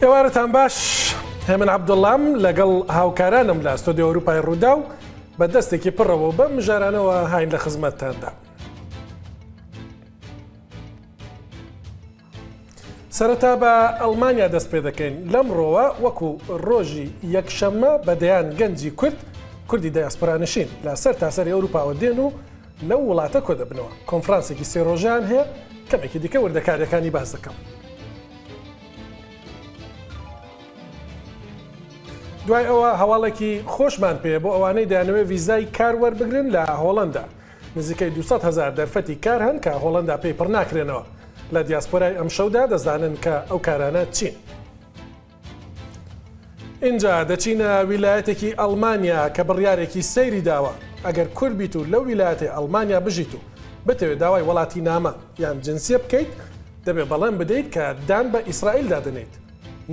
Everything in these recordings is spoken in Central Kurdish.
ئێوارەتان باش هێمن عەبدوڵڵام لەگەڵ هاوکارانم لە ئەستۆدیۆ ئەوروپای ڕوودا و بە دەستێکی پڕەوە بە مژارانەوە هاین لە خزمەتتاندا. سەرەتا بە ئەڵمانیا دەست پێ دەکەین. لەمڕۆوە وەکو ڕۆژی یەکشەممە بەدەیان گەنجی کوردی دایاسپۆرانشین لە سەر تاسەری ئەوروپاوە دێن و لەو وڵاتە کۆ دەبنەوە. کۆنفرانسێکی سێ ڕۆژیان هەیە، کەمێکی دیکە وردەکاریەکانی باس دەکەم. دوای ئەوە هەواڵێکی خۆشمان پێ بۆ ئەوانەی دەیانەوێت ڤیزای کار وەربگرن لە هۆڵەندا. نزیکەی 200,000 دەرفەتی کار هەن کە هۆڵەندا پێی پڕ ناکرێنەوە. لە دیاسپۆرای ئەم شەودا دەزانن کە ئەو کارانە چین. اینجا دەچینە ویلایەتێکی ئەڵمانیا کە بڕیارێکی سەیری داوە. ئەگەر کورد بیت و لەو ویلایەتی ئەڵمانیا بژیت و بتەوێت داوای وڵاتی نامە یان جنسیە بکەیت، دەبێت بەڵێن بدەیت کە دان بە ئیسرائیل دادنیت.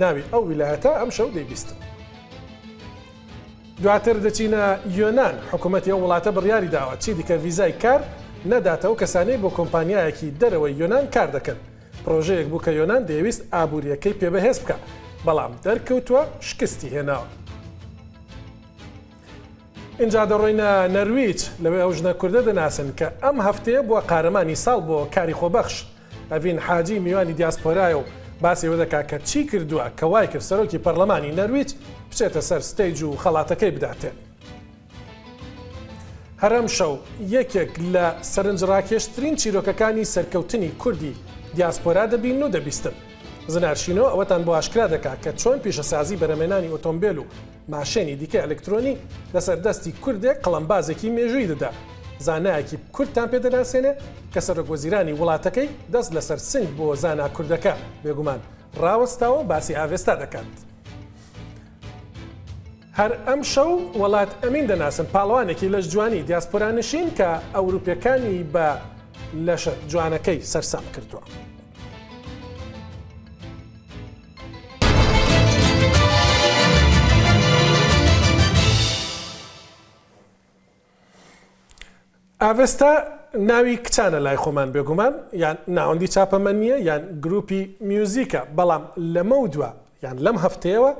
ناوی ئەو ویلایەتە ئەم شەو دەیبیستن. دواتر دەچینە یۆنان. حکوومەتی ئەو وڵاتە بڕیاری داوە چی دیکە ڤیزای کار نەداتەوە کەسانەی بۆ کۆمپانیایەکی دەرەوەی یۆنان کار دەکەن. پرۆژەیەک بوو کە یۆنان دەیویست ئابوووریەکەی پێبەهێز بکە، بەڵام دەرکەوتووە شکستی هێناوە. اینجا دەڕۆینە نەرویج. لەوێ ئەو ژنە کوردە دەناسن کە ئەم هەفتەیە بووە قارەمانی ساڵ بۆ کاری خۆبەخش. ئەڤین حاجی میوانی دیاسپۆرایە و باسیەوە دەکا کە چی کردووە کە وای کرد سەرۆکی پەرلەمانی نەرویج بچێتە سەر ستەیج و خەڵاتەکەی بداتێن. هەرەم شەو یەکێک لە سەرنجڕاکێشترین چیرۆکەکانی سەرکەوتنی کوردی دیاسپۆرا دەبین و دەبیستن. زنارشینەوە ئەوەتان بۆ ئاشکرا دەکات کە چۆن پیشەسازی بەرهەمێنانی ئۆتۆمبیل و ماشێنی دیکە ئەلکترۆنی لەسەر دەستی کوردێک قەڵەمبازێکی مێژووی دەدا. زانایەکی کوردتان پێ دەناسێنێ کە سەرۆکوەزیرانی وڵاتەکەی دەست لەسەر سنگ بۆ زانا کوردەکە بێگومان ڕاوەستاوە باسی ئاوێستا دەکات. هەر ئەم شەو وڵات ئەمین دەناسن پاڵوانێکی لەش جوانی دیاسپۆرانشین کە ئەوروپیەکانی بە لەشە جوانەکەی سەرسام کردووە. ئاوێستا ناوی کچانە لای خۆمان بێگومان، یان ناوەندی چاپەمە نییە یان گروپی میوزیکە، بەڵام لەمە دووە یان لەم هەفتەیەوە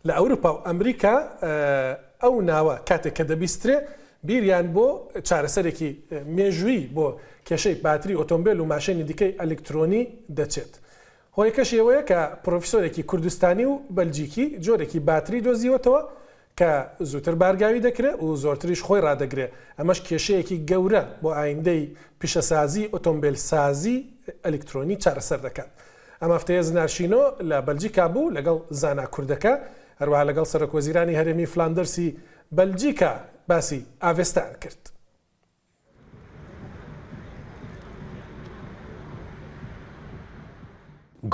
لە ئەوروپا و ئەمریکا ئەو ناوە کاتێک کە دەبیسترێ بیریان بۆ چارەسەرێکی مێژووی بۆ کێشەی باتری ئۆتۆمبیل و ماشێنی دیکەی ئەلکترۆنی دەچێت. هۆیەکەش ئەوەیە کە پرۆفیسۆرێکی کوردستانی و بەلجیکی جۆرێکی باتری دۆزیوەتەوە کە زووتر بارگاوی دەکرێت و زۆرتریش خۆی ڕدەگرێت. ئەمەش کێشەیەکی گەورە بۆ ئایندەی پیشەسازی ئۆتۆمبیل سازی ئەلکترۆنی چارەسەر دەکات. ئەم هەفتەیە زنارشینۆ لە بەلجیکا بوو لەگەڵ زانا کوردەکە، هەروەها لەگەڵ سەرۆکوەزیرانی هەرێمی فلاندەرسی بەلجیکا باسی ئاوێستان کرد.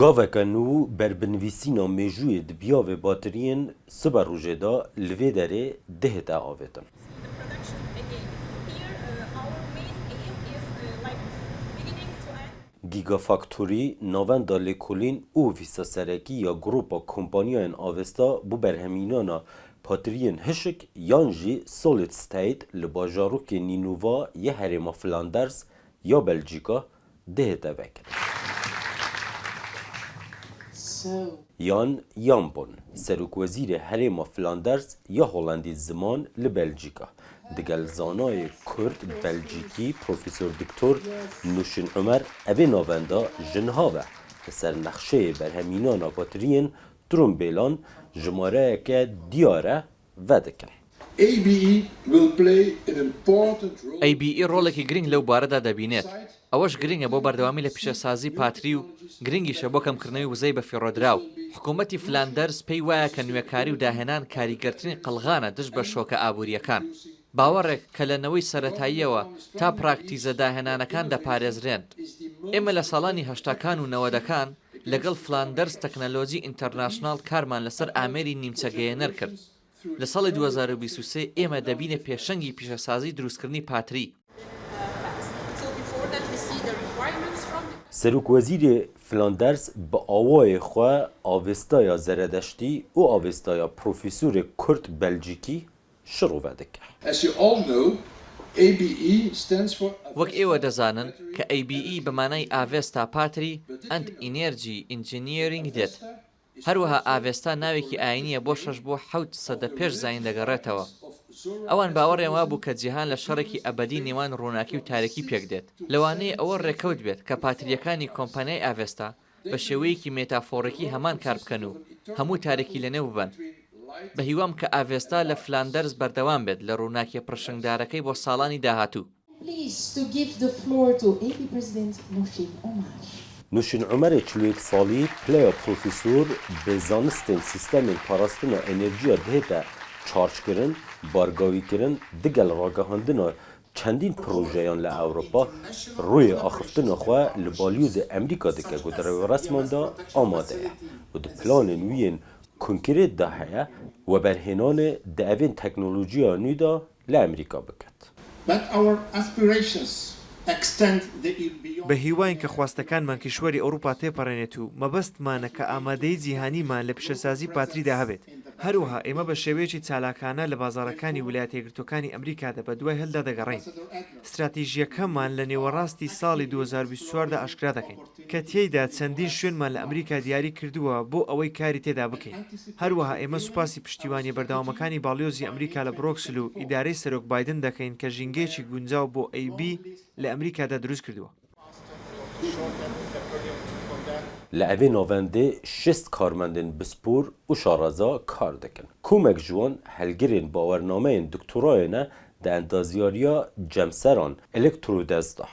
Gaveka nû berbinivîsîna mêjûyê di biyavê bateriyên siber rojê da li vê derê dihête avêtin. Gigafactory navenda lêkolîn û vîsaserekî ya gropa kompanyayên avêsta bû berhemînana bateriyên hişik yan jî solid state li bajarokê Nînova yê herêma Flanders ya Belcîka dihête vekirin. Yan Jambon, serokvezîrê herêma Flanders ya Holandî ziman li Belcîka. Digel zanayê Kurd Belcîkî Profesör Diktor Nuşin Ömer evê navenda jinha ve li ser nexşeyê berhemînana bateriyên trombêlan jimareyeke diyar e vedikin. ABE ڕۆڵێکی گرنگ لەو بارەدا دەبینێت. ئەوەش گرنگە بۆ بەردەوامی لە پیشەسازی پاتری و گرنگیشە بۆ کەمکردنەوەی وزەی بە فیڕۆدراو. حکوومەتی فلاندەرز پێی وایە کە نوێکاری و داهێنان کاریگەرترین قەڵغانە دژ بە شۆکە ئابوووریەکان. باوەڕێک کە لە نەوەی سەرەتاییەوە تا پراکتیزە داهێنانەکان دەپارێزرێن. ئێمە لە ساڵانی هەشتاکان و نەوەدەکان لەگەڵ فلاندەرز تەکنەلۆجی ئینتەرناشناڵ کارمان لەسەر ئامێری نیمچەگەیەنەر کرد. لە ساڵی 2023 ئێمە دەبینە پێشەنگی پیشەسازی دروستکردنی پاتری. Serokvezîrê Flanders bi awayê xwe avêstaya zeredeştî û avêstaya Profesörê Kurd Belcîkî şirove dike. وەک ئێوە دەزانن کە ABE بەمانای ئاڤێستا پاتری ئەند ئینێرجی ئینجینیێرینگ دێت. هەروەها ئاڤێستا ناوێکی ئاینیە بۆ 6 بۆ 7 سەدە پێش زاین دەگەڕێتەوە. ئەوان باوەڕیان وا بوو کە جیهان لە شەڕێکی ئەبەدی نێوان ڕووناکی و تاریکی پێک دێت. لەوانەیە ئەوە ڕێکەوت بێت کە پاتریەکانی کۆمپانیای ئاڤێستا بە شێوەیەکی مێتافۆڕێکی هەمان کار بکەن و هەموو تارێکی لەنێو ببەن. بە هیوام کە ئاڤێستا لە فلاندەرز بەردەوام بێت لە ڕووناکیە پڕشنگدارەکەی بۆ ساڵانی داهاتوو. نوشین عمر 41 سالی پلیا پروفیسور به زانستین سیستم پاراستنا انرژیا دهتا چارچکرن بارگاویکرن دگل راگهاندنا چندین پروژه‌یان ل اروپا روی آخفتن خو لبالیوز امریکا دکه گذر رسمان دا آماده و د پلان نوین کنکریت ده هیا و برهنان دوین تکنولوژی نودا ل امریکا بکد. بە هیوان کە خواستەکانمان کشوەری ئەوروپا تێپەڕێنێت و مەبەستمانە کە ئامادەی جیهانیمان لە پیشەسازی پاتریدا هەبێت. هەروەها ئێمە بە شێوەیەکی چالاکانە لە بازاڕەکانی ویلایەتە یەکگرتووەکانی ئەمریکادا بە دوای هەلدا دەگەڕین. استراتیژیەکەمان لە نێوەڕاستی ساڵی 2024دا ئاشکرا دەکەین کە تێیدا چەندین شوێنمان لە ئەمریکا دیاری کردووە بۆ ئەوەی کاری تێدا بکەین. هەروەها ئێمە سوپاسی پشتیوانی بەردەوامەکانی باڵیۆزی ئەمریکا لە بڕۆکسل و ئیدارەی سەرۆک بایدن دەکەین کە ژینگەیەکی گونجاو بۆ AB لە ئەمریکادا دروست کردووە. لعوی نوانده 6 کارمندین بسپور و شارزا کار دکن. کومک جوان هلگرین باورنامه دکترای نه ده اندازیاریا جمسران الکترودزده.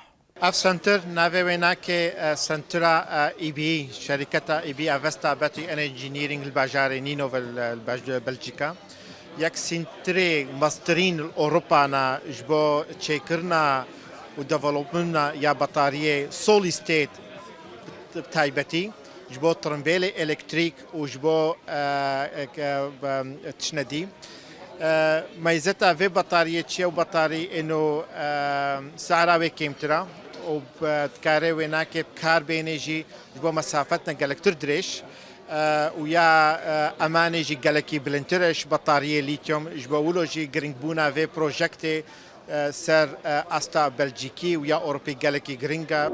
اف سنتر نوی وینا که سنترا ایبی شرکت ایبی اوستا باتری انجینیرینگ الباجار نینو بلژیکا یک سنتر ماسترین اروپا نا جبو چیکرنا و دیولپمنت یا بطاریه سولی ستیت تایبەتی ji bo tirimbêlê elektrîk û ji bo tişnedî meyzeta vê batariyê çi ye û batarî êno sara wê kêmtir e û dikarê wê nake kar bênê jî ji bo mesafetine gelektir dirêj û ya emanê jî gelekî bilindtir e ji batariyê lîtyum ji bo wilo jî giringbûna vê projektê ser asta Belcîkî û ya Ewropî gelekî giring e.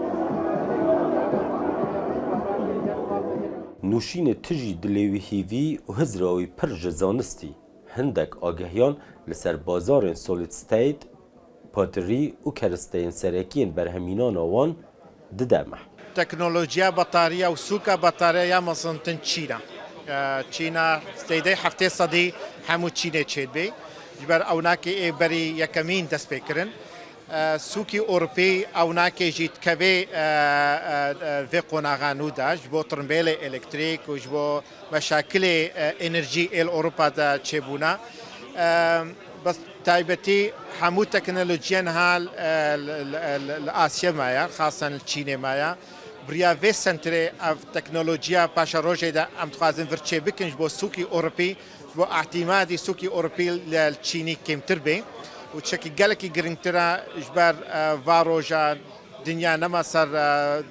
نوشین تجی دلیوی هیوی و هزراوی پر جزانستی هندک آگهیان لسر بازار سولید ستیت پاتری و کرستین سرکین برهمینان آوان ددمه. تکنولوژیا بطاریا و سوکا بطاریا مصنتن چینا. چینا ستیده هفته صدی همو چینه چید بی. جبر اوناکی بری یکمین دست بکرن. سوکی اروپی اوناکی جیت کبی و قناغانو داشت با ترمبیل الکتریک و با مشاکل انرژی اروپا دا چبونا بس تایبتی همو تکنولوژیان حال آسیا مایا خاصا چین مایا بریا و سنتر تکنولوژیا پاشا روزه دا ام تخازن ورچه بکنج با سوکی اروپی با اعتمادی سوکی اروپی للچینی کمتر بی و چکی گلکی گرینگتره جبر واروجا دنیا نما سر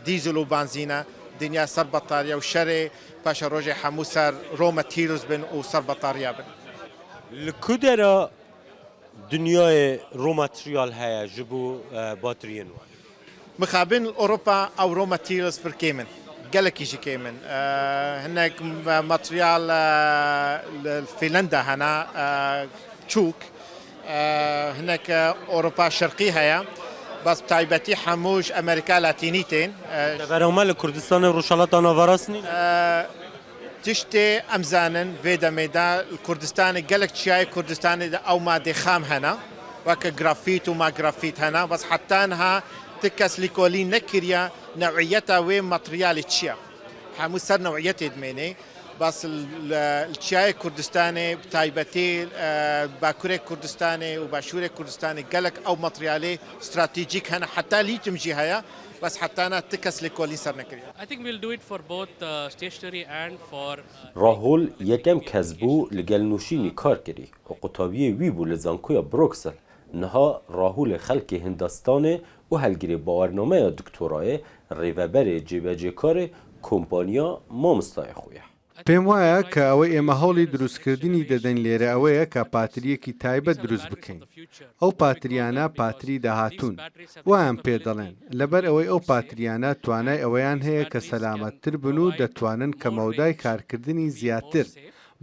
دیزل و بنزینه دنیا سر بطاریا و شر پاش روج همو سر رو ماتریالز بن و سر بطاریا بن. لکدرا دنیای رو ماتریال هیا جبو باترین و. مخابن اروپا او رو ماتریالز فرکیمن. گلکی جی کیمن. هناك ماتریال فنلندا هنا چوک. هناك أوروبا الشرقية هي بس تايبتي حموش أمريكا لاتينيتين برامج الكردستان روشالات نوارسني تشتي أمزانن فيدا ميدا الكردستان قالك شيء كردستان أو ما دخام هنا وك جرافيت وما جرافيت هنا بس حتى انها تكس ليكولين نكريا نوعيتها وين ماتريال تشيا حموش صار نوعيته دميني بس الشيء كردستاني تايبتي باكوري كردستاني وباشوري كردستاني قالك او ماتريالي استراتيجيك هنا حتى لي تمجي هيا بس حتى انا تكس لكولي صار نكري. I think we'll do it for both stationary and for راهول یکم کسبو لگل نوشینی کار کری و قطابیه وی بو لزانکویا بروکسل نها راهول خلک هندستان و هلگیری باورنامه دکترای ریوبر جیبجی کار کمپانیا مامستای خویه. پێم وایە کە ئەوەی ئێمە هەوڵی دروستکردنی دەدەین لێرە ئەوەیە کە پاتریەکی تایبەت دروست بکەین. ئەو پاتریانە پاتری داهاتوون وایان پێ دەڵێن لەبەر ئەوەی ئەو پاتریانە توانای ئەوەیان هەیە کە سەلامەتتر بن و دەتوانن کە مەودای کارکردنی زیاتر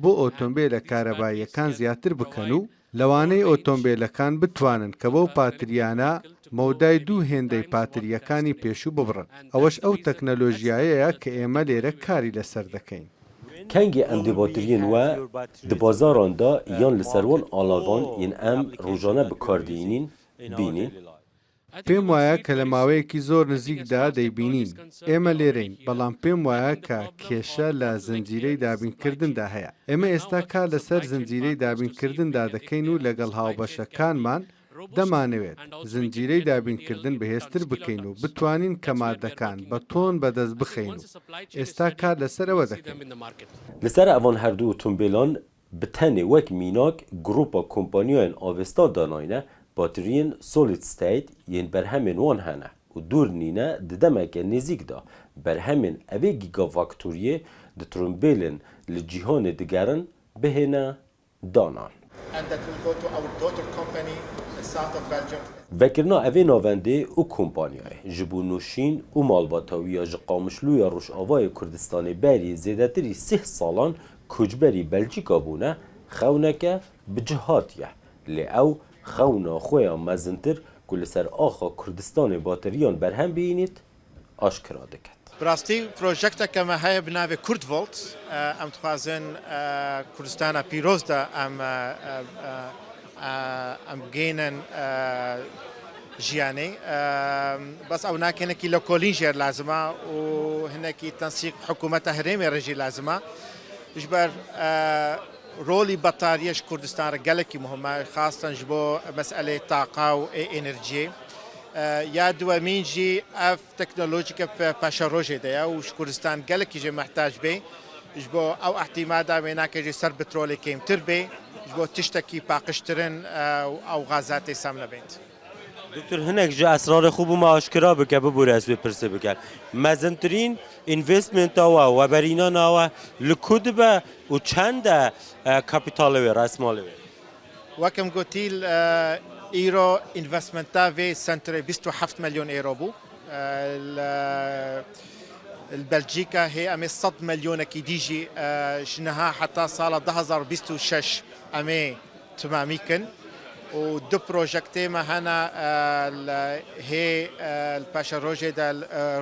بۆ ئۆتۆمبیلە کارەباییەکان زیاتر بکەن و لەوانەی ئۆتۆمبیلەکان بتوانن کە بەو پاتریانە مەودای دوو هێندەی پاتریەکانی پێشوو ببڕن. ئەوەش ئەو تەکنەلۆژیایەیە کە ئێمە لێرە کاری لەسەر دەکەین. کەنگی ئەم دێباتریên we di bazaran da yan li ser wan alavan yên em rojane bikardînîn bînîn. پێم وایە کە لە ماوەیەکی زۆر نزیکدا دەیبینین. ئێمە لێرەین بەڵام پێم وایە کە کێشە لە زنجیرەی دابینکردندا هەیە. ئێمە ئێستا کار لەسەر زنجیرەی دابینکردندا دەکەین و لەگەڵ هاوبەشەکانمان دەمانەوێت زنجیرەی دابینکردن بەهێزتر بکەین و بتوانین کە مادەکان بە تۆن بەدەست بخەین و ئێستا کار لەسەرەوە دەکەین. Li ser evan herdû otomobîlan bi tenê wek mînak grupa kompaniyayên avêsta danayîne bateriyên solid state yên berhemên wan hene û dûrnîne di demeke nêzik da berhemên evê gigafaktoriyê di otomobîlên li cîhanê digerin bihêne danan. Vekirina evê navendê û kompanyayê ji bo nûşîn û malbatawiya ji qamişlûya Rojavayê Kurdistanê berî zêdetirî 3 salan koçberî Belçîka bûne xewneke bi cihatiye. Lê ew xewna xwe ya mezintir ku li ser axa Kurdistanê bateriyan berhem bînît aşkira diket. براستی پروژکتێکە مە هەیە بناوێ کوردڤۆلت ئەم دخوازن کوردستانە پیرۆزدا ئەم بگەینن ژیانەی بەس ئەو ناکەنێکی لە کۆلین ژێر لازمە و هەنێکی تەنسیق حکوومەتە هەرێمی ڕێژی لازمە ژبەر ڕۆلی بەتاریەش کوردستانە گەلێکی مهمە خاستن ji بۆ مەسئلەی تاقا و ئێنەرجی یا دووەمینجی ئەف تەکنۆلۆژیکە پاشە ڕۆژێ دەیە و کوردستان گەلێکی ژێ مەحتاج بێ ji بۆ ئەو احتیمادا وێناکەژی سەر بترۆلی کەمتر بێ ji بۆ تشتێکی پاقشترن ئەو غازاتی سام نەبێت. دکتور hinek ji esrarê xwe bûma aşkira bike bibûre ez vê pirsê bikin. Mezintirîn investmenta we weberînana we li ku dibe û çend e kapitalê wê resmalê wê? وەکم گوتی ئیرۆ ئینڤستمنتا vê سنترê 27 مليون ئێرۆ بوو بەلجیکا هەیە ئەمێ 100 مليونێکی دیژی ژنەها حتا ساڵە 2026 ئەمێ تمامیکن و دو پرۆژەکتێمە هەنا هێ پاشە ڕۆژێدا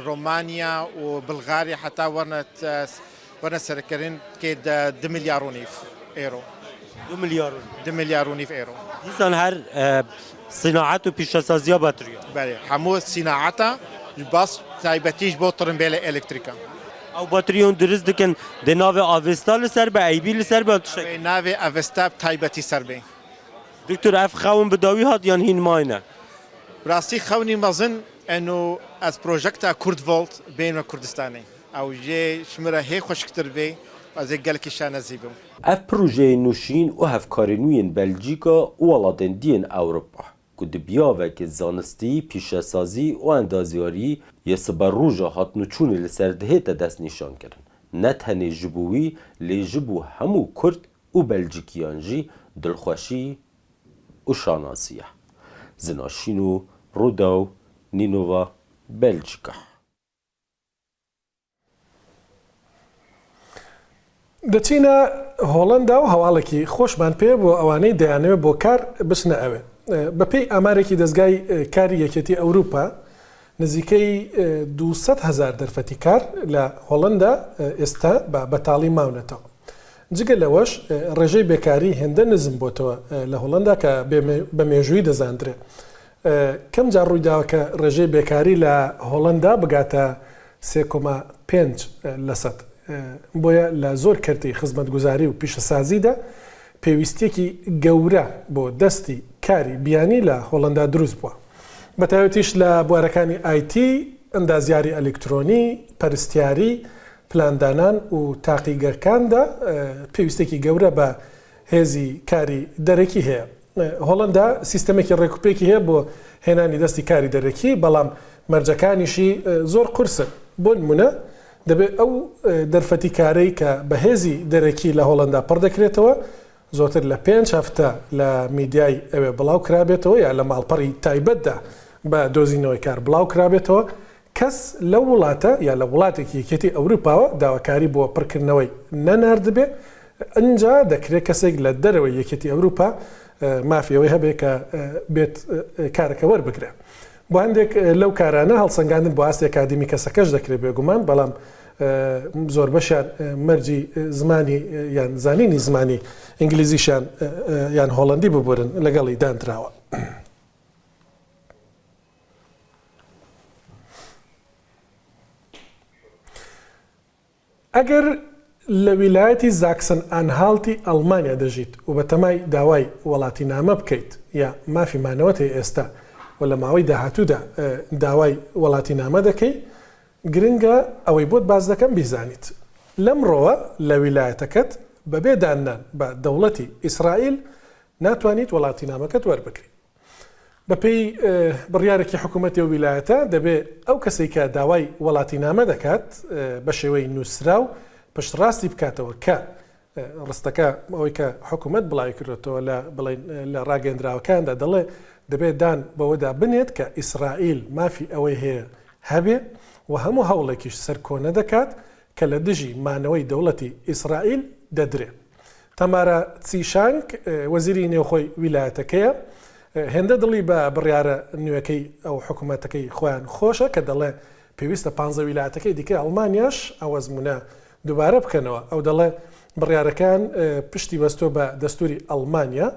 ڕۆمانیا و بلغاریا حتا وەرنە سەرکردن کێ 2 ملیار و نیف ئێرۆ 2 ملیار و نیف ئێرۆ دیسان هەر صناعەت و پیشەسازیە باتریە بەێ هەموو سیناعەتە باس تایبەتیش بۆ تڕمبێلە ئەلکتریکە ئەو باتریۆن دروست دکن دێ ناوێ ئاڤێستا لەسەر بە ئەیبی لەسەر بە تشک ناوێ ئەڤستا تایبەتی سەر بێ دکتور ئەف خەون بداوی هات یان هینماینە ڕاستی خەونی مەزن ئەن و ئەس پرۆژەکتا کوردڤۆلت بینمە کوردستانی ئەو ژێ شمرە هەیە خۆشکتر بێ ئەزێ گەلکی شانەزی بم. Ev projeyê nûşîn û hevkarînûyên Belçîka û welatên diyên Ewropa ku di biyavekê zanistî, pîşesazî û endazyarî yê siberroja hatnûçûnê li ser dihête destnîşan kirin. Ne tenê ji bo wî lê ji bo hemû Kurd û Belcîkiyan jî dilxweşî û şanasî ye. Zinaşîn û Rodaw, Nînova, Belçîka. دەچینە هۆڵندا و هەواڵێکی خۆشمان پێ بۆ ئەوانەی دەیانەوێت بۆ کار بچنە ئەوێ. بەپێی ئامارێکی دەستگای کاری یەکێتی ئەوروپا نزیکەی 200,000 دەرفەتی کار لە هۆڵندا ئێستا بە بەتاڵی ماونەتەوە. جگە لەوەش ڕێژەی بێکاری هێندە نزم بۆتەوە لە هۆڵندا کە بە مێژووی دەزاندرێ. کەم جار ڕوویداوە کە ڕێژەی بێکاری لە هۆڵندا بگاتە 3.5 لەسەد. بۆیە لە زۆر کردی خزمەتگوزاری و پیشەسازیدا پێویستێکی گەورە بۆ دەستی کاری بیانی لە هۆڵندا دروست بووە. بەتایبەتیش لە بوارەکانی IT، ئەندازیاری ئەلکترۆنی، پەرستیاری، پلاندانان و تاقیگەکاندا پێویستێکی گەورە بە هێزی کاری دەرەکی هەیە. هۆڵندا سیستەمێکی ڕێکوپێکی هەیە بۆ هێنانی دەستی کاری دەرەکی، بەڵام مەرجەکانیشی زۆر قورسن. بۆ نمونە دەبێت ئەو دەرفەتی کە بەهێزی دەرەکی لە هۆڵندا پڕ دەکرێتەوە زۆرتر لە 5 هەفتە لە میدیای ئەوێ بڵاو کرابێتەوە یا لە ماڵپەڕی تایبەتدا بە دۆزینەوەی کار بڵاو کرابێتەوە کەس لە وڵاتە یا لە وڵاتێکی یەکێتی ئەوروپاوە داواکاری بۆ پڕکردنەوەی نەناردبێ ئەنجا دەکرێت کەسێک لە دەرەوەی یەکێتی ئەوروپا مافیەوەی هەبێ کە بێت کارەکە وەربگرێ بۆ هەندێک لەو کارانە هەڵسەنگاندن بۆ ئاستی ئەکادمی کەسەکەش دەکرێت بێگومان بەڵام زۆر بەشیان مەرجی زمانی یان زانینی زمانی ئینگلیزیشان یان هۆڵندی ببورن لەگەڵی دانراوە. ئەگەر لە ویلایەتی زاکسن ئانهاڵتی ئەڵمانیا دەژیت و بە تەمای داوای وڵاتی نامە بکەیت یا مافی مانەوەتی ئێستا و لە ماوەی داهاتوودا داوای وڵاتی نامە دەکەی گرنگە ئەوەی بۆت باز دەکەم بیزانیت لەمڕۆوە لە ویلایەتەکەت بەبێ دانان بە دەوڵەتی ئیسرائیل ناتوانیت وڵاتی نامەکەت وەربگریت. بەپێی بڕیارێکی حکوومەتی و ویلایەتە دەبێت ئەو کەسێک کە داوای وڵاتی نامە دەکات بە شێوەی نووسرا و پشتڕاستی بکاتەوە کە ڕستەکە ئەوەی کە حکوومەت بڵاوی کردێتەوە لە ڕاگەندراوەکاندا دەڵێ دەبێت دان بەوەدا بنێت کە ئیسرائیل مافی ئەوەی هەیە هەبێ و هەموو هەوڵێکیش سەرکۆنە دەکات کە لە دژی مانەوەی دەوڵەتی ئیسرائیل دەدرێت. تەمارە چیشانگ وەزیری نێوخۆی ویلایەتەکەیە هێندە دڵی بە بڕیارە نوێەکەی ئەو حکوومەتەکەی خۆیان خۆشە کە دەڵێ پێویستە 15 ویلایەتەکەی دیکە ئەڵمانیاش ئەوەزمونە دووبارە بکەنەوە ئەو دەڵێ بڕیارەکان پشتی بەستۆ بە دەستوری ئەڵمانیا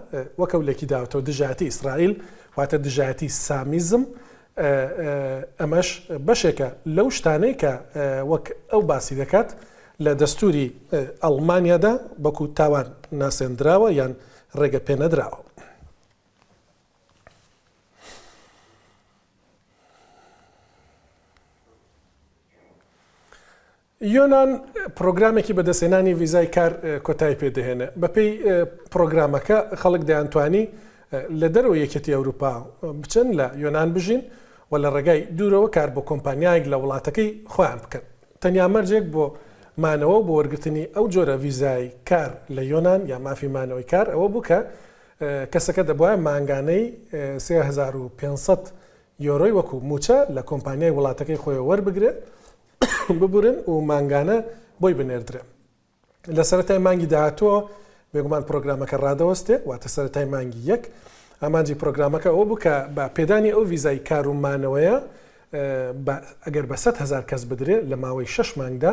وەکەولێکی داوەتەوە دژاتی ئیسرائیل واتە دژاتی سامیزم ئەمەش بەشێکە لەو شتانەی کە وەک ئەو باسی دەکات لە دەستوری ئەڵمانیادا بەکو تاوان ناسێنراوە یان ڕێگە پێنەدراوە. یۆنان پرۆگرامێکی بەدەستێنانی ویزای کار کۆتایی پێدەهێنە بەپێی پرۆگرامەکە خەڵک دەیانتوانی لە دەرەوە یەکێتی ئەوروپا بچن لە یۆنان بژین و لە ڕێگای دوورەوە کار بۆ کۆمپانیایەک لە وڵاتەکەی خۆیان بکەن تەنیا مەرجێک بۆ مانەوە بۆ وەرگرتنی ئەو جۆرە ویزای کار لە یۆنان یا مافی مانەوەی کار ئەوە بوو کە کەسەکە دەبواە مانگانەی 3500 یۆرۆی وەکو موچە لە کۆمپانیای وڵاتەکەی خۆی وەربگرێ ببورن و مانگانە بۆی بنێردرێ لە سەرەتای مانگی داهاتووە بێگومان پرۆگرامەکە ڕادەوەستێ واتە سەرەتای مانگی یەک ئامانجی پرۆگرامەکە ئەوە بوو کە بە پێدانی ئەو ویزای کار و مانەوەیە ئەگەر بە 100,000 کەس بدرێت لە ماوەی 6 مانگدا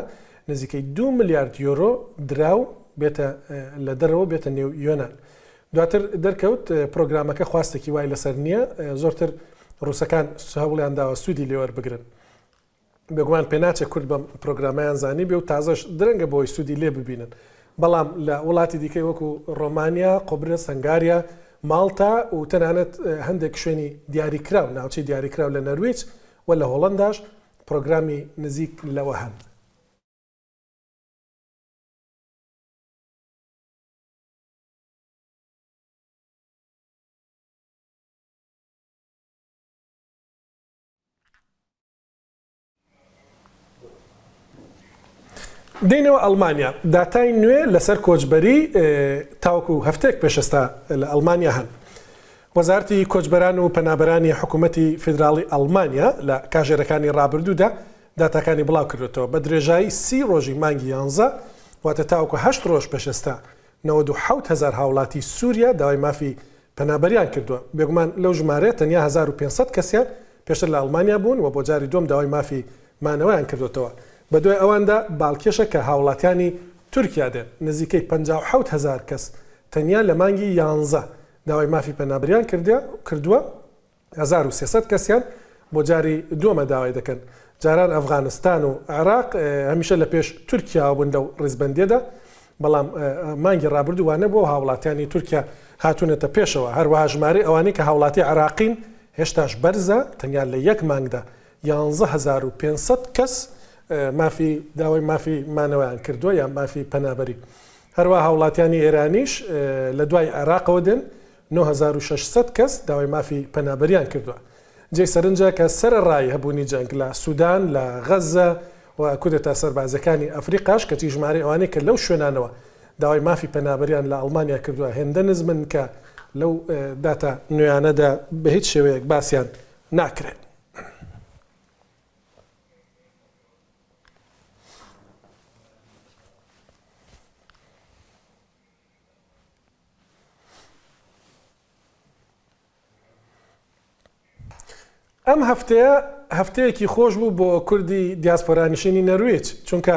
نزیکەی 2 ملیارد یۆرۆ دراو بێتە لە دەرەوە بێتە نێو یۆنان. دواتر دەرکەوت پرۆگرامەکە خواستێکی وای لەسەر نییە زۆرتر ڕووسەکان هەوڵیان داوە سوودی لێوەر بگرن. بێگومان پێناچێت کورد بەم پرۆگرامایان زانی بێ و تازەش درەنگە بۆی سوودی لێ ببینن. بەڵام لە وڵاتی دیکەی وەکو ڕۆمانیا، قۆبرس، هەنگاریا، ماڵتا و تەنانەت هەندێک شوێنی دیاریکراو ناوچەی دیاریکراو لە نەرویج و لە هۆڵەنداش پرۆگرامی نزیک لەوە هەن. دێنەوە ئەڵمانیا داتای نوێ لەسەر کۆچبەری تاوکو هەفتێک پێشەستا لە ئەڵمانیا هەن. وەزارەتی کۆچبەران و پەنابەرانی حکوومەتی فیدراڵی ئەڵمانیا لە کاژێرەکانی ڕابردوودا داتاکانی بڵاو کردێتەوە بە درێژایی 30 ڕۆژی مانگی 11 واتە تاوکو 8 ڕۆژ پێشەستا 97,000 هاوڵاتی سووریا داوای مافی پەنابەریان کردووە. بێگومان لەو ژمارە تەنیا 1500 کەسیان پێشتر لە ئەڵمانیا بوون و بۆ جاری دوم داوای مافی مانەوەیان کردوێتەوە. بە دوای ئەواندا باڵکێشە کە هاوڵاتیانی تورکیا دێن نزیکەی 57,000 کەس تەنیا لە مانگی 11 داوای مافی پەنابەریان کردووە 1300 کەسیان بۆ جاری دووەمە داوای دەکەن. جاران ئەفغانستان و عێراق هەمیشە لە پێش تورکیا بوون لەو ڕێزبەندیەدا بەڵام مانگی ڕابردووانە بۆ هاوڵاتیانی تورکیا هاتوونەتە پێشەوە. هەروەها ژمارەی ئەوانەی کە هاوڵاتی عێراقین هێشتاش بەرزە تەنیا لە یەک مانگدا 11500 کەس داوای مافی مانەوەیان کردووە یا مافی پەنابەری. هەروە هاوڵاتیانی ئێرانیش لە دوای عێراقەوە دێن 9600 کەس داوای مافی پەنابەریان کردووە. جێ سەرنجە کە سەرڕای هەبوونی جەنگ لە سوودان، لە غەزە و کودتا سەربازەکانی ئەفریقاش کەچی ژمارە ئەوانەی کە لەو شوێنانەوە داوای مافی پەنابەریان لە ئەڵمانیا کردووە هێندە نزمن کە لەو داتا نوێیانەدا بە هیچ شێوەیەک باسییان ناکرێت. ئەم هەفتەیەکی خۆش بوو بۆ کوردی دیاسپۆرانیشتنی نەروێج چونکە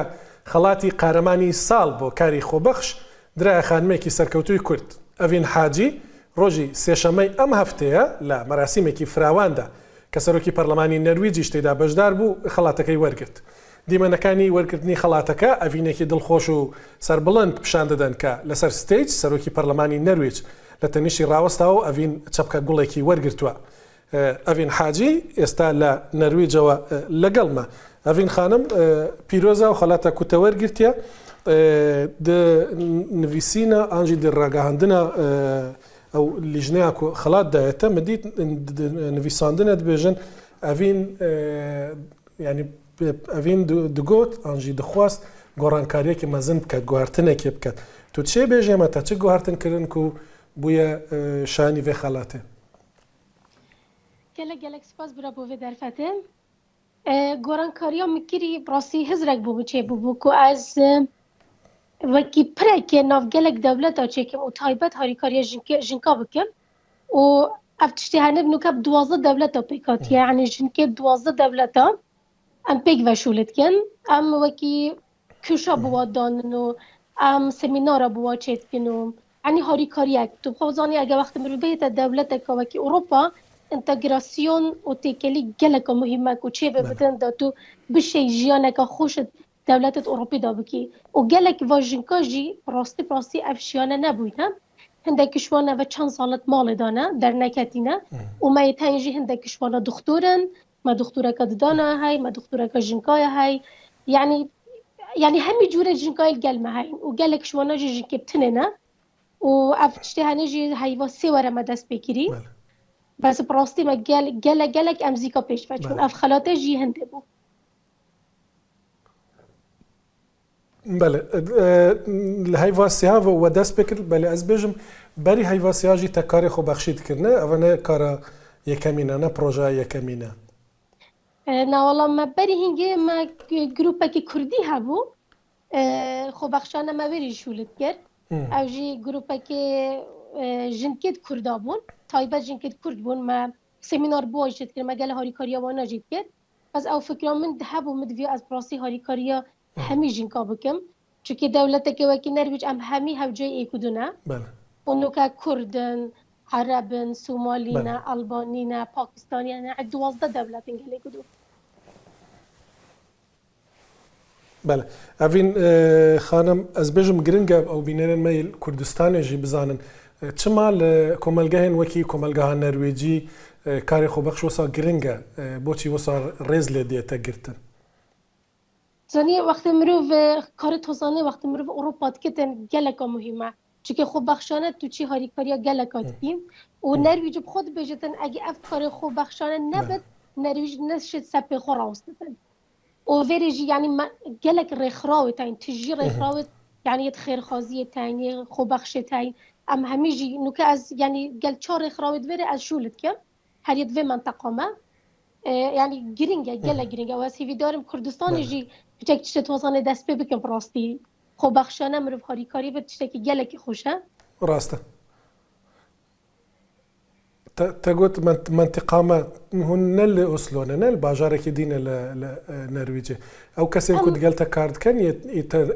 خەڵاتی قارەمانی ساڵ بۆ کاری خۆبەخش درایە خانمێکی سەرکەوتووی کورد ئەڤین حاجی ڕۆژی سێشەمەی ئەم هەفتەیە لە مەراسیمێکی فراواندا کە سەرۆکی پەرلەمانی نەرویجیش تێدا بەشدار بوو خەڵاتەکەی وەرگرت. دیمەنەکانی وەرگرتنی خەڵاتەکە ئەڤینێکی دڵخۆش و سەربڵند پیشان دەدەن کە لەسەر ستیج سەرۆکی پەرلەمانی نەروێج لە تەنیشی ڕاوەستاوە ئەڤین چەپکە گوڵێکی وەرگرتووە. ئەڤین حاجی ئێستا لە نەرویجەوە لەگەڵمە. ئەڤین خانم پیرۆزە و خەڵاتە کوتەوەرگرتیە نویسینە ئانجی دڕاگەهاندنە ئەو لیژنەیە خەڵاتدایەتە مدیت نویساندنە دەبێژن ئەڤین ینی ئەڤین دگوت ئانجی دەخواست گۆڕانکاریەکی مەزن بکات گواردنێکی بکات. تو چێ بێژێمە تا چ گواردنکردن و بووە شانی vê خەڵاتێ؟ gelek spas bira bo vê derfetê gorankariya mikirî rastî hizrek bû çêbûbû ku ez wekî pirekê navgelek dewleta çêkim û taybet harîkariya jinka bikim û ev tiştî hene nûk hep 12 dewleta pêk hatiye yanî jinkê 12 dewleta em pêk veşûlitkin em wekî kûşa biwa danin û em semînara biwa çêdikin û yanî harîkariyek tu xwazanî ege wextê mirî bête dewleteka wekî Ewropa انتگراسیون و تکلی گلک مهمه که چه ببینن دا تو بشه جیانه که خوشت دولت اروپی دا بکی و گلک واژنکا جی راستی افشیانه نبوده هنده کشوانه و چند سالت مال دانه در نکتینه و ما یتنجی هنده کشوانه دکتورن ما دکتوره که دانه های ما دکتوره که جنکای های یعنی همی جوره جنکای گلمه های و گلک کشوانه جی جنکی بتنه و افتشته هنه جی هیوا سی وره ما دست بگیری بس براستی ما گلک امزیکا پیش و چون اف خلاته جی هنده بو. بله هیواسی ها و دست بکرد بله از بیشم بری هیواسی ها جی تکاری خو بخشید کرنه اوانه کارا یکمینه نه پروژه یکمینه. نه والله ما بری هنگه ما گروپه که کردی هبو خو بخشانه ما بری شولت کرد. او جی گروپه که جنکت کردابون تایبت جنکت کرد بون ما سمینار بوجد کرد مگل هاریکاریا وانا جید کرد از او فکرام من دهب و مدوی از براسی هاریکاریا همی جنکا بکم چونکه دولت که وکی نرویج ام همی هوجای ایکودونه اونو که کردن عربن سومالینه البانینه پاکستانیانه 12 دولت انگلی کدو. بله اوین خانم از بیشم گرنگه او بینرن میل کردستان جی بزانن چما کۆمەلگەهێن وەکی کۆمەلگەها نەروێجی کاری خۆبەخش وەسا گرنگە بۆچی وەسا ڕێز لێ دێتە گرتن زانی وقتی مرۆڤ کاری تۆزانێ وقتی مرۆڤ ئەوڕۆپا دکردن geleka مهمە چونکە خۆبەخشانە تو چی هاریکاریە geleka دکیم و نەرویج بخۆ دبێژێتن ئەگە ئەف کاری خۆبەخشانە نەبێت نەرویج نەشێت سەپێ خۆ ڕاوستن و vêrê jî yanî gelek rêxrawê tayîn tijî rêxrawê yanî yet xêrxwaziyê tayîn yê xۆbەxşê tayîn ام همیجی نوکه از یعنی گل چهار خراوید وره از شولت که هر ید و منطقه ما یعنی گرینگه گرینگه و از هیوی دارم کردستانی جی بچک چشت توزانه دست به بکن براستی خو بخشانه مروف هاریکاری به چشت که گله که خوشه راسته تقول منطقه ما هون نل أوسلو نل باجارة كدينة لنرويجي أو كسر كود قالت كارد كان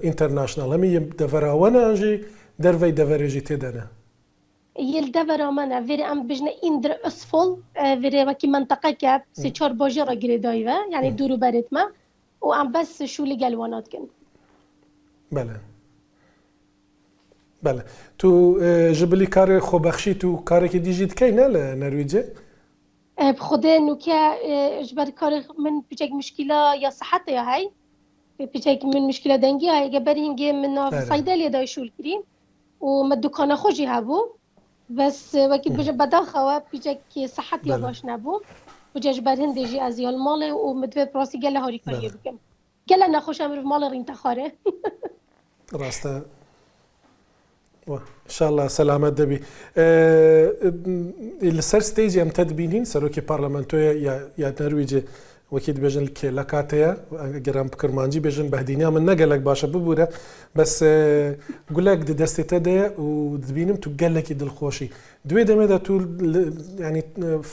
انترناشنال هم يدفرها وانا أنجي درفي دفرجي تدنا يل دفر أمانة فيري أم بجنا إندر أسفل فيري وكي منطقة كاب سيشار باجارة جريدايفة يعني دورو بريت ما وأم بس شو اللي قالوانات كن بله تو جبلی کار خوبخشی تو کاری که دیجیت کی نه لنرویجه؟ بخدا نوکه جبر کار من بچه مشکل یا صحت یا هاي بچه من مشکل دنگی هاي جبری هنگی من فایده لیدای شول کریم و مدکانه خوشی هبو بس وقتی بچه بداخواه بچه که صحت یا باش نبو بچه جبر هندیجی از یال ماله و مدوی پراسی گله هاری کاری بکم گله نخوش امروز مال رینت خاره ڕاستە انشاءله سەلامەت دەبی لەسەر ستەیجی ئەم تەدبینین سەرۆکی پارلەمەنتۆیە یا نەرویجێ وەکی دەبێژن کێ لە کاتەیە گەرام پکرمانجی بێژن بەهدینیا من نەگەلک باشە ببوورە بەس گولەک دەستێتە دەیە و دبینم تو گەلێکی دڵخۆشی دوێ دەمێدا تو ینی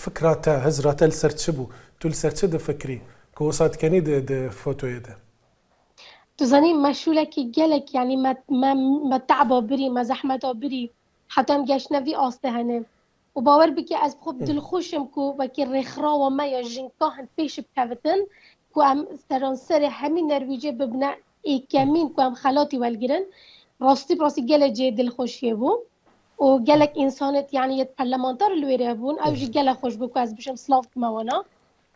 فکراتە هەزراتە لەسەر چ بوو تو لەسەر چ دەفکری کە وەساتکەنی فۆتۆیەدا تزنی مشغولکی گلک یعنی ما تعبا بری ما زحمتا بری حتی هم گشنوی آسته هنه و باور بکی از خوب دل خوشم کو وکی رخرا و ما یا جنکا هن پیش بکوتن کو هم سرانسر همین نرویجه ببنا ای کمین کو هم خلاتی والگرن راستی گل جه دل خوشیه بو و گلک انسانت یعنی یه پرلمانتار لویره بون او جی گل خوش بو که از بشم سلاف موانا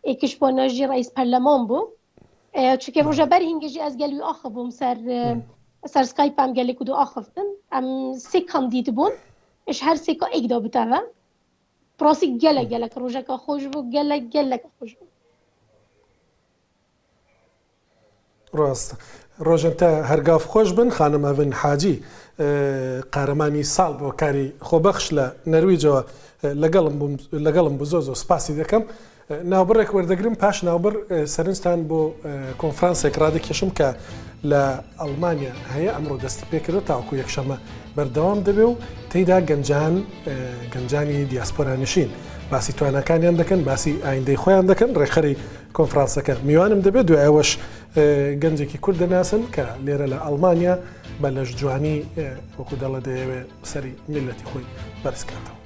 ای کش با ناجی رئیس پرلمان بو چون روزا بر هنگی از گلوی آخوم سر سکایپ هم گلی کدو آخفتن هم سه کاندید بون اش هر سه کا ایک دا بتاوه پراسی گله که روزا که خوش بو گله که خوش بو ڕاست ڕۆژنتە هەرگاف خۆش بن خانم ئەڤن حاجی قارەمانی ساڵ بۆ کاری خۆبەخش لە نەرویجەوە لەگەڵم بۆ زۆ سپاسی دەکەم ناوبڕێک وەردەگرم پاش ناوبڕ سەرنجتان بۆ کۆنفرانسێک ڕادەکێشم کە لە ئەڵمانیا هەیە ئەمڕۆ دەستی پێکردە تاوەکو یەکشەمە بەردەوام دەبێ و تێیدا گەنجانی دیاسپۆرانشین باسی توانەکانیان دەکەن باسی ئایندەی خۆیان دەکەن ڕێخەری کۆنفرانسەکە میوانم دەبێت دوای ئەوەش گەنجێکی کورد دەناسن کە لێرە لە ئەڵمانیا بە لەش جوانی وەکو دەڵە دەیەوێت سەری میلەتی خۆی بەرزکاتەوە.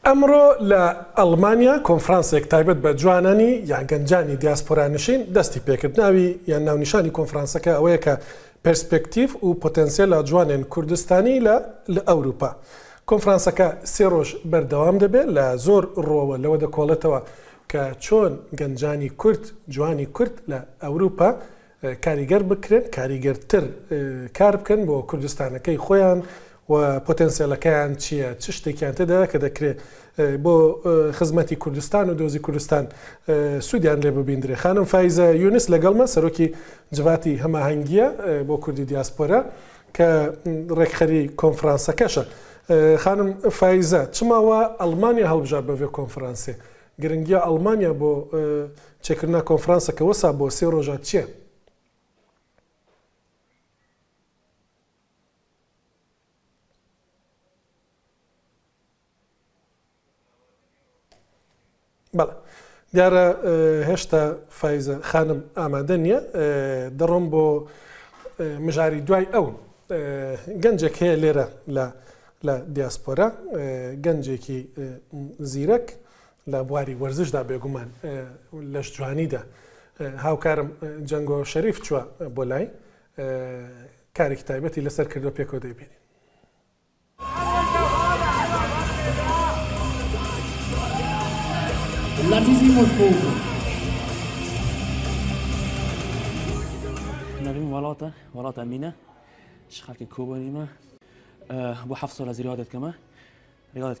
ئەمڕۆ لە ئەڵمانیا کۆنفرانسێک تایبەت بە جوانانی یان گەنجانی دیاسپۆرانشین دەستی پێکرد ناوی یان ناونیشانی کۆنفرانسەکە ئەوەیە کە پرسپێکتیف و پۆتەنسیێلە جوانێن کوردستانی لە ئەوروپا. کۆنفرانسەکە سێ ڕۆژ بەردەوام دەبێت لە زۆر ڕۆوە لەوە دەکۆڵێتەوە کە چۆن گەنجانی کورد جوانی کورد لە ئەوروپا کاریگەر بکرێن کاریگەرتر کار بکەن بۆ کوردستانەکەی خۆیان و پۆتەنسیێلەکەیان چییە چ شتێکیان تێدا کە دەکرێت بۆ خزمەتی کوردستان و دۆزی کوردستان سوودیان لێ ببیندرێ. خانم فایزە یونس لەگەڵمە سەرۆکی جواتی هەماهەنگیە بۆ کوردی دیاسپۆرا کە ڕێکخەری کۆنفرانسەکەشە. خانم فایزە چماوە ئەڵمانیا هەڵبژار بەوێ کۆنفرانسێ گرنگیە ئەڵمانیا بۆ چێکردنا کۆنفرانسەکە وەسا بۆ سێ ڕۆژات چییە؟ بەڵێ دیارە هێشتا فایزە خانم ئامادە نییە دەڕۆم بۆ مژاری دوای ئەو گەنجێک هەیە لێرە لە دیاسپۆرا گەنجێکی زیرەک لە بواری وەرزشدا بێگومان لەش جوانیدا هاوکارم جەنگۆ شەریف چووە بۆ لای کارێکی تایبەتی لەسەر کردو پێکەوە دەیبینین. نبیم ولات امینه شخص که کوبانیمه بو 7 سال از رياضة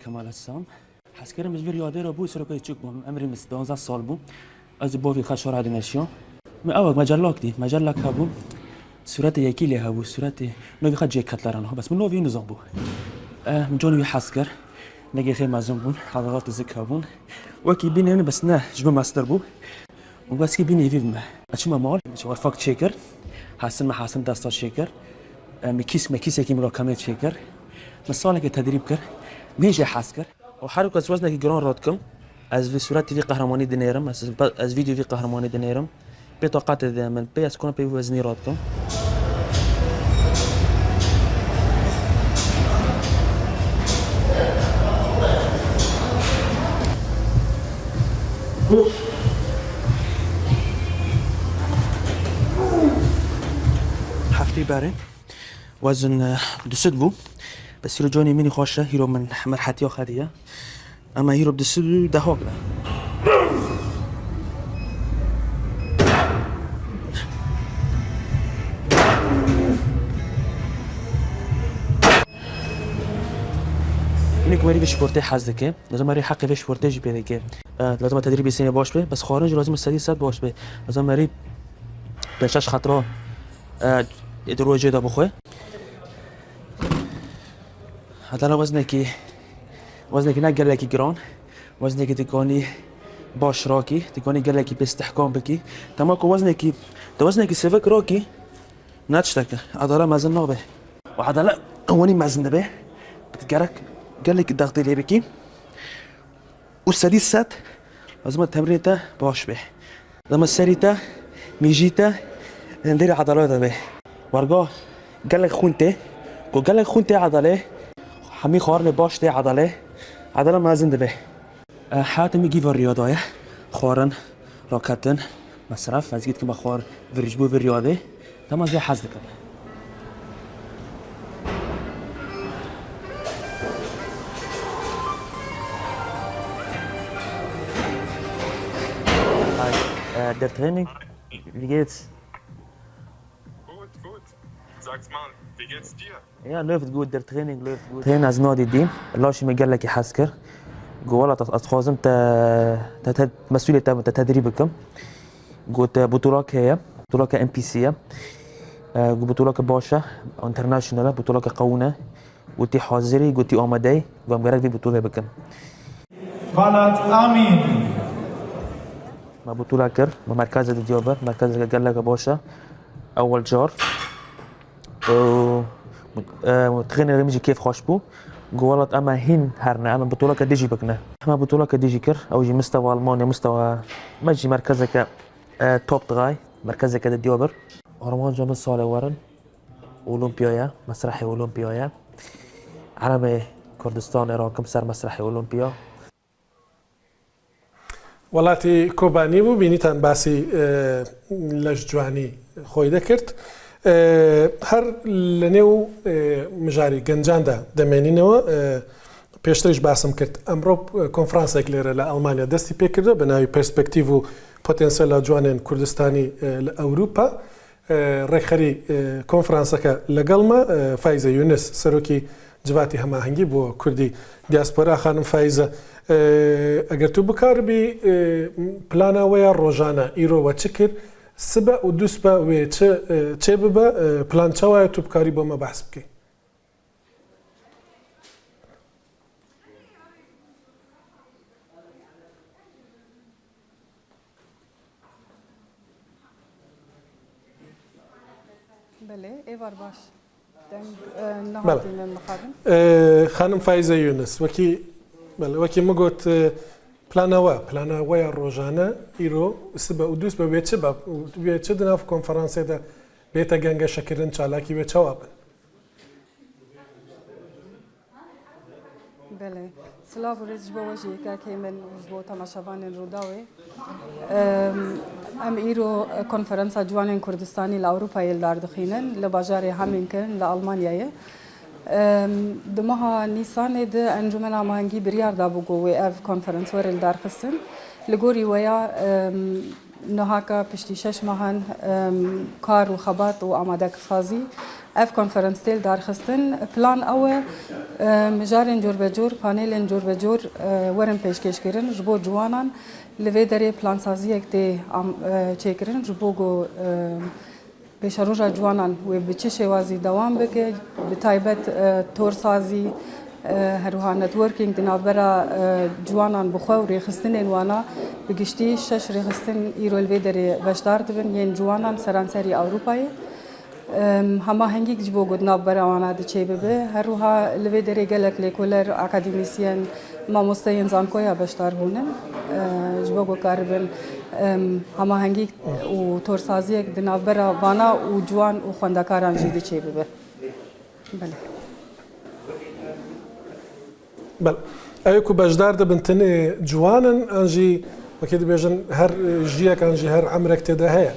كمال السام حس كرم بجبر رياضة رو بو سرقة تشوك بو عمري 12 سال بو از بو في خشور عادي نشيو ما أول مجلك هبو صورت يكي لي هبو صورت نوفي خد جيك كتلرانه بس من نوفي نظام بو من جوني حسكر نجي خير مازون بون حضرات الزك هبون وكي بيني بس نه جبه ماستر بو وبس كي بيني في ما اشما مال شو فاك تشيكر حسن دستا شيكر مكيس يكي مراكمة شيكر مثلا که تدریب کرد میشه حس کرد و هر کس وزنه که گران راد کم از في صورت في قهرمانی دنیرم از فيديو في قهرمانی دنیرم به طاقت دامن به از کنه به وزنی راد کم هفته برین وزن دوست بو بس هيرو جوني مني خوشه هيرو من مرحلتي آخریه اما هيرو بدسدو دهاك له اینی که مری بهش پورته حز که لازم مری حق بهش پورته جی پیدا که لازم تدریب سینه باش به بس خارج لازم سدی صد باش به لازم مری بهش خطرا دروجه دا بخوه حتی وزنه که نگله کی گران وزنه که تکانی باش راکی تکانی گله کی باستحکام بکی تمام کو وزنه کی سفک راکی ناتشتك عضلة مازن نوبة وعضلة هوني مازن به بتجرك قال لك الضغط اللي بكي والسديس سات لازم التمرين باش به لما السريتا ميجيتا ندير عضلات به ورقاه قال لك خونته عضلة حمي خارن باش تي عضلة مازن به حاتم يجي في الرياضة خارن راكتن مصرف از كما خار ورجبو في الرياضة تمام زي حزدك der Training, wie geht's? Gut. Sag's mal, wie geht's dir? Ja, läuft gut, der Training läuft gut. Trainer از نادي الدين اللاشي ما قال لك يحسكر قولة أتخاصم مسؤولية تدريبكم قلت بطولات هي بطولات MPC بطولات باشا انترناشونال بطولات قونا قلتي حاضري قلتي آماده قام قررت في بطولة بكم ولد امین ما بطولة كر ما مركز الديابر مركز قال لك باشا اول جار تغني رمجي كيف خوش بو قولت اما هين هرنا اما بطولة كديجي بكنا اما بطولة كديجي كر او جي مستوى المانيا مستوى مجي مركزك توب تغاي مركزك الديابر هرمان جام السال ورن اولمبيايا مسرحي اولمبيايا عربي كردستان عراق سر مسرحي اولمبيا وڵاتی کۆبانی بوو بینیتان باسی لەش جوانی خۆی دەکرد هەر لە نێو مژاری گەنجاندا دەمێنینەوە پێشترش باسم کرد ئەمڕۆ کۆنفرانسێک لێرە لە ئەڵمانیا دەستی پێکردو بە ناوی پرسپکتیڤ و پۆتێنسیۆل جوانێن کوردستانی لە ئەوروپا ڕێکخەری کۆنفرانسەکە لەگەڵمە فایزە یونس سەرۆکی جواتی هەماهەنگی بۆ کوردی دیاسپۆرا خانم فایزە ئەگەر تو بکاربی پلانەوەیە ڕۆژانە ئیرۆوە چ کرد سبە و دووسبە وێ چێ ببە پلانچەوەیە تو بکاری بۆ مە بەحس بکەی بله ایوار باش نهاتین المخادم خانم فایزە یونس وەکی مگوت پلانەوەیە ڕۆژانە ئیرۆ سبە و دووس بە وێ چ دناو کۆنفەرانسێدا بێتە گەنگەشەکردن چالاکی وێ چاوا بن بله سلاو ریز جبو وجهی که من جبو تماشاوان روداوی ام ایرو کنفرانس جوان کردستانی لأوروپا یلدار دخینن لباجاری همین کن لألمانیای دمها نیسان ده انجمن آمانگی بریار دابو و اف کنفرانس ور یلدار خستن لگوری ویا نهاکا پشتی 6 ماهن کار و خبات و آماده سازی اف کنفرانس تیل دار خستن پلان او مجارن جور بجور پانیلن جور بجور ورن پیشکش کردن جبو جوانان لوی دری پلان سازی یک دی چیکرن جبو گو پیشروجا جوانان و بچه شوازی دوام بکه بتایبت تور سازی هروها نتورکینگ دنابرا جوانان بخوا و ریخستن وانا بگشتی 6 ریخستن ایرو الوی دری بشدار دبن ین جوانان سرانسری اوروپایی همه هنگی که جبو گود نابرا وانا دچه ببه هروها الوی دری گلک لیکولر اکادمیسیان ما مستین زانکویا بشدار بونن جبو گو کاربن همه هنگی و تورسازی دنابرا وانا و جوان و خواندکاران جی دچه ببه بله بله ئەوێ و بەشدار دەبن تەنێ جوانن ئەنجی وەکێ دەبێژن هەر ژیەک ئەنجی هەر عەمرێک تێدا هەیە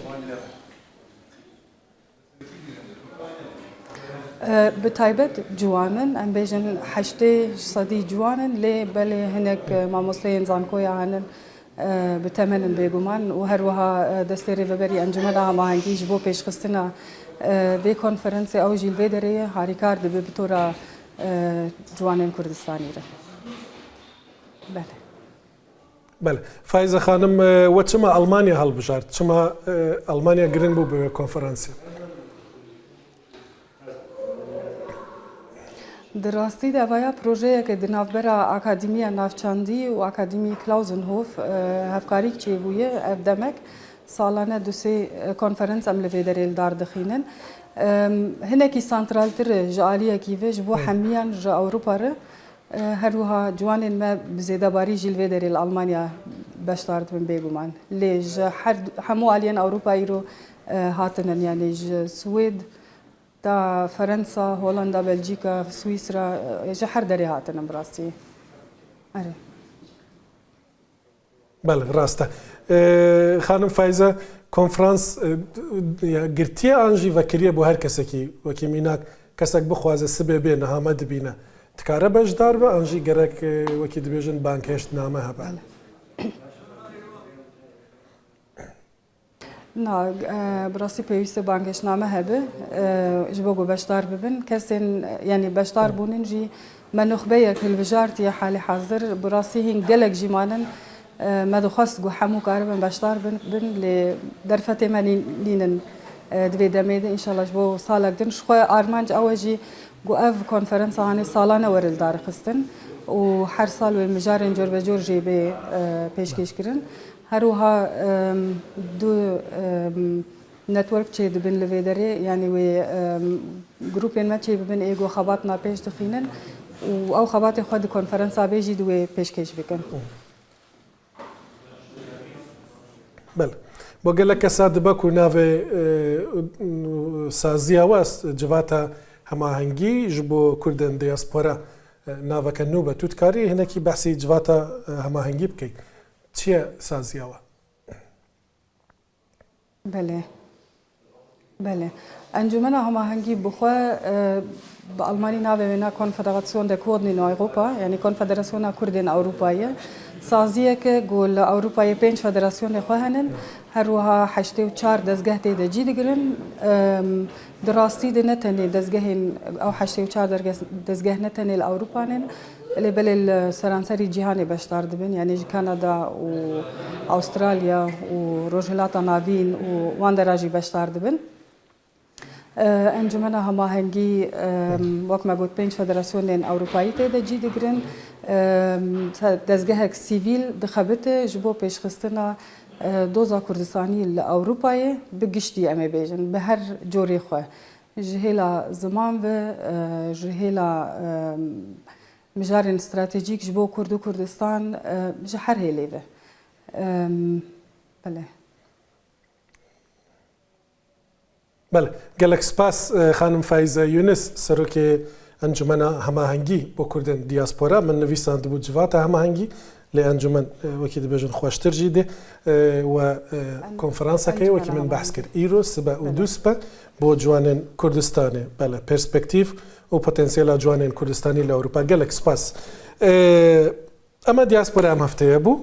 بتایبەت جوانن ئەم بێژن 8 جوانن لێ بەلێ هەنێک مامۆستەیەن زانکۆیە هەنن بتەمەنن بێگومان و هەروەها دەستی ڕێڤەبەری ئەنجومەدا هەماهەنگیش بۆ پێشخستنە بێ کۆنفەرەنسی ئەو ژیل بێ دەرەیە هاریکار دەبێ بتۆرە جوانên Kurdistanî re. بله بله فایزە خانم وەچمە ئەڵمانیا هەڵبژارد چما ئەڵمانیا گرنگ بوو بە کۆنفەرانسیە دراستی داوایە پرۆژەیەکە di navbera Akademiya Navçandî û Akademî Klausenhof hevkarîk çêbûye ev demek salane dusê konferans em li vê derê li dar dixînin hinekî santraltir ji aliyekî ve ji bo hemiyan ji Ewropa re her wiha ciwanên me bi zêdebarî jî li vê derê li Almanya beşdar dibin bêguman lê ji hemû aliyên Ewropayî ro hatinin yani ji Swêd تا فرنسا، هولندا، بلژیکا، سوئیسرا ji her derê hatinin bi rastî. بله ڕاستە خانم فایزە کۆنفرانس گرتیە ئانژی vekiriye بۆ هەر کەسێکی وەکی میناک کەسێک بخوازە سبێ بێ نەهامە دبینە تکارە بەشدار بە ئەنژی گەرەک وەکی دەبێژن بانکهێشت نامە هەبە نا براستی پێویستە بانگەشتنامە هەبێ ji bo ku beşdar bibin kesên yanî beşdar bûnin jî me nuxbeyek hilbijartiye halî hazir bi rastî hîn gelek jî manin me dixwast ku hemû karibin beşdar bin lê derfetê me nînin divê demê de înşallah ji bo salek din ji xwe armanc ew e jî ku ev konferansa hanê salane were li darixistin û her sal wê mijarên corbecor jê bê pêşkêşkirin her wiha du network çê dibin li vê derê yanî wê grupên me çê bibin êgo xebatna pêş dixînin û ew xebatê xwe di konferansa bê jî di wê pêşkêş bikin. بله بۆ gelek kesa dibe ku navê saziya west civata hemahengî ji bo Kurdên diaspora naveke nû be tu dikarî hinekî behsî civata hemahengî bikey çi ye saziya we بله بله انجمن هماهنگی بخوا به آلمانی ناوی وینا کنفدراسیون د کوردین اروپا یعنی کنفدراسیون کوردین اروپایی سازیه که گل اروپایی 5 فدراسیون خو هنن هر وها 84 دزگه ته جی دگرن دراستی د نتنی دزگه او 84 دزگه نتنی الاوروپانن اللي بل السرانسري جهاني بشتار دبن يعني كندا واستراليا وروجلاتا نافين وواندراجي بشتار دبن انجمنا هماهنگی وقت ما قلت 5 فدراسيون اوروبایی ته جی دگرن دزگه سیویل دخبته جبو پیشخستنا دوزا کردستانی لاوروپایی بگشتی ام بیجن به هر جوری خو جهلا زمان و جهلا مجارên استراتیجیک ji bo Kurd û Kurdistan ji her hêlê ve. Bele. Bele, gelek spas xanim Faize Yunus serokê encumena hemahengî bo Kurdên diaspora min nivîsand bû civata hemahengî lê encûmen wekî dibêjin xweştir jî de we konferansekê wekî min behs kir îro sibe û du sibe bo ciwanên Kurdistanê bele perspektîv û potensiyela ciwanên Kurdistanî li Ewropa gelek spas ema diaspora em hefteye bû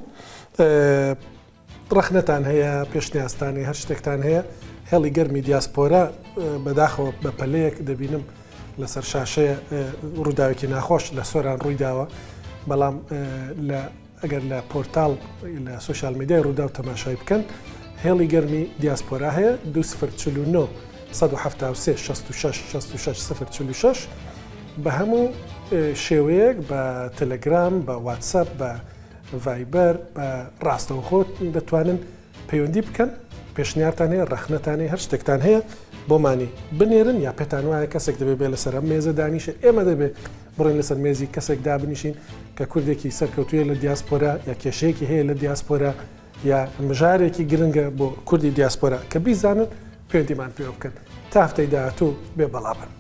rexnetan heye pêşniyastanê her ştektan heye helî germî diaspora bedaxewa be peleyek dibînim li ser şaşeya rûdawekî naxweş li soran rûy dawe belam eger li portal li sosyal medyayê rûdaw temaşayî bikin helî germî diaspora heye 2049 173 66 66 046 به همو شێوەیەک بە تەلەگرام بە واتساپ بە ڤایبەر بە ڕاستەوخۆ دەتوانن پەیوەندی بکەن پێشنیارتان هەیە ڕەخنەتان هەیە هەر شتێکتان هەیە بۆمانی بنێرن یا پێتان وایە کەسێک دەبێ بێ لەسەر ئەم مێزە دانیشە ئێمە دەبێ بڕێن لەسەر مێزی کەسێک دابنیشین کە کوردێکی سەرکەوتویە لە دیاسپۆرا یا کێشەیەکی هەیە لە دیاسپۆرا یا مژارێکی گرنگە بۆ کوردی دیاسپۆرا کە بیزانن پەیوەندیمان پێ بکەن تا هەفتەی داهاتوو بێ بەڵابن.